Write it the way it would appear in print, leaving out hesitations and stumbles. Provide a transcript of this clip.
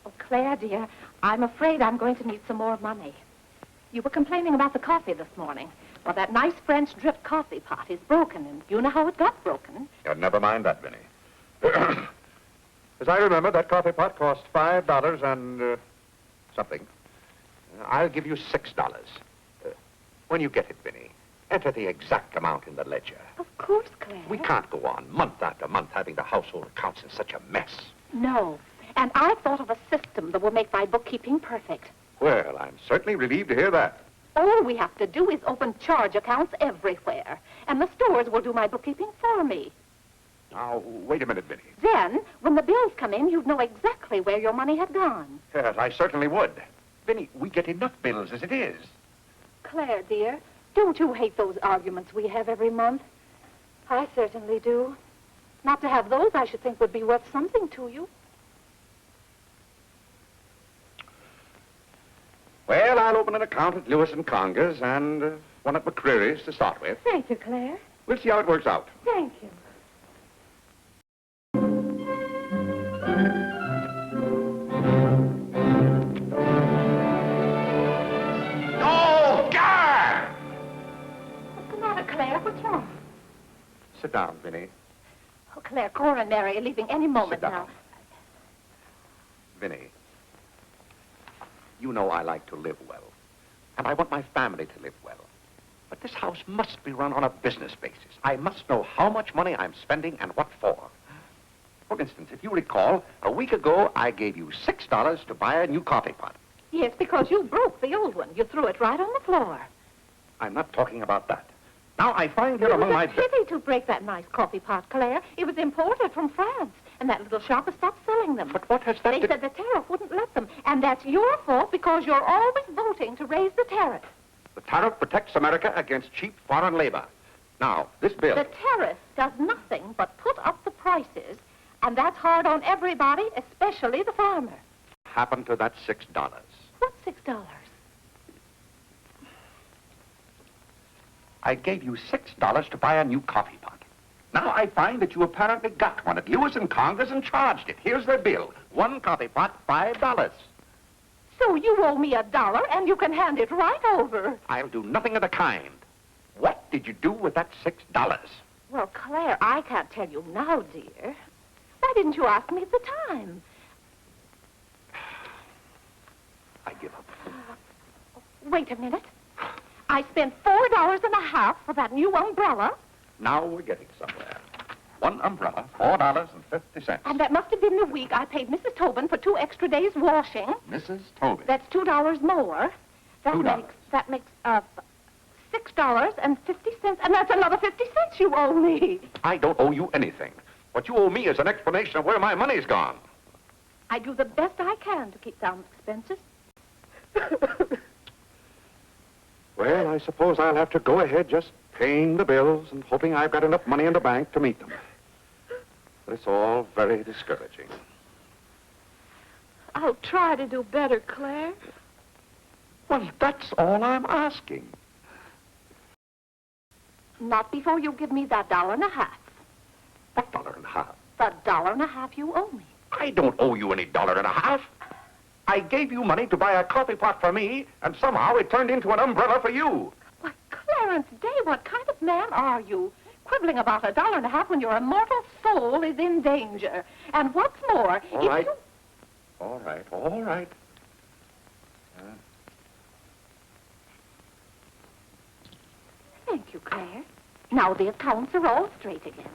Oh, Claire, dear, I'm afraid I'm going to need some more money. You were complaining about the coffee this morning. Well, that nice French drip coffee pot is broken, and you know how it got broken. Never mind that, Vinny. As I remember, that coffee pot cost $5 and something. I'll give you $6. When you get it, Vinny, enter the exact amount in the ledger. Of course, Claire. We can't go on month after month having the household accounts in such a mess. No. And I thought of a system that will make my bookkeeping perfect. Well, I'm certainly relieved to hear that. All we have to do is open charge accounts everywhere, and the stores will do my bookkeeping for me. Now, wait a minute, Vinny. Then, when the bills come in, you'd know exactly where your money had gone. Yes, I certainly would. Vinny, we get enough bills as it is. Claire, dear, don't you hate those arguments we have every month? I certainly do. Not to have those, I should think, would be worth something to you. Well, I'll open an account at Lewis and Conger's and one at McCreary's to start with. Thank you, Claire. We'll see how it works out. Thank you. Oh, God! What's the matter, Claire? What's wrong? Sit down, Vinny. Oh, Claire, Cora and Mary are leaving any moment Sit down. now. Vinny, you know I like to live well, and I want my family to live well. But this house must be run on a business basis. I must know how much money I'm spending and what for. For instance, if you recall, a week ago, I gave you $6 to buy a new coffee pot. Yes, because you broke the old one. You threw it right on the floor. I'm not talking about that. Now, I find here among my... It was a pity to break that nice coffee pot, Claire. It was imported from France, and that little shop has stopped selling them. But what has that They said the tariff wouldn't let them, and that's your fault because you're always voting to raise the tariff. The tariff protects America against cheap foreign labor. Now, this bill... The tariff does nothing but put up the prices, and that's hard on everybody, especially the farmer. happened to that $6? What's $6? I gave you $6 to buy a new coffee pot. Now I find that you apparently got one at Lewis and Conger's and charged it. Here's their bill. One coffee pot, $5. So you owe me $1, and you can hand it right over. I'll do nothing of the kind. What did you do with that $6? Well, Claire, I can't tell you now, dear. Why didn't you ask me at the time? I give up. Wait a minute. I spent $4.50 for that new umbrella. Now we're getting somewhere. One umbrella, $4.50. And that must have been the week I paid Mrs. Tobin for 2 extra days washing. Mrs. Tobin. That's $2 more. That $2. makes $6.50, and that's another 50 cents you owe me. I don't owe you anything. What you owe me is an explanation of where my money's gone. I do the best I can to keep down expenses. Well, I suppose I'll have to go ahead just paying the bills and hoping I've got enough money in the bank to meet them. But it's all very discouraging. I'll try to do better, Claire. Well, that's all I'm asking. Not before you give me that $1.50. What $1.50? The $1.50 you owe me. I don't owe you any $1.50. I gave you money to buy a coffee pot for me, and somehow it turned into an umbrella for you. Why, Clarence Day, what kind of man are you? Quibbling about $1.50 when your immortal soul is in danger. And what's more, All right. All right. Thank you, Claire. Now the accounts are all straight again.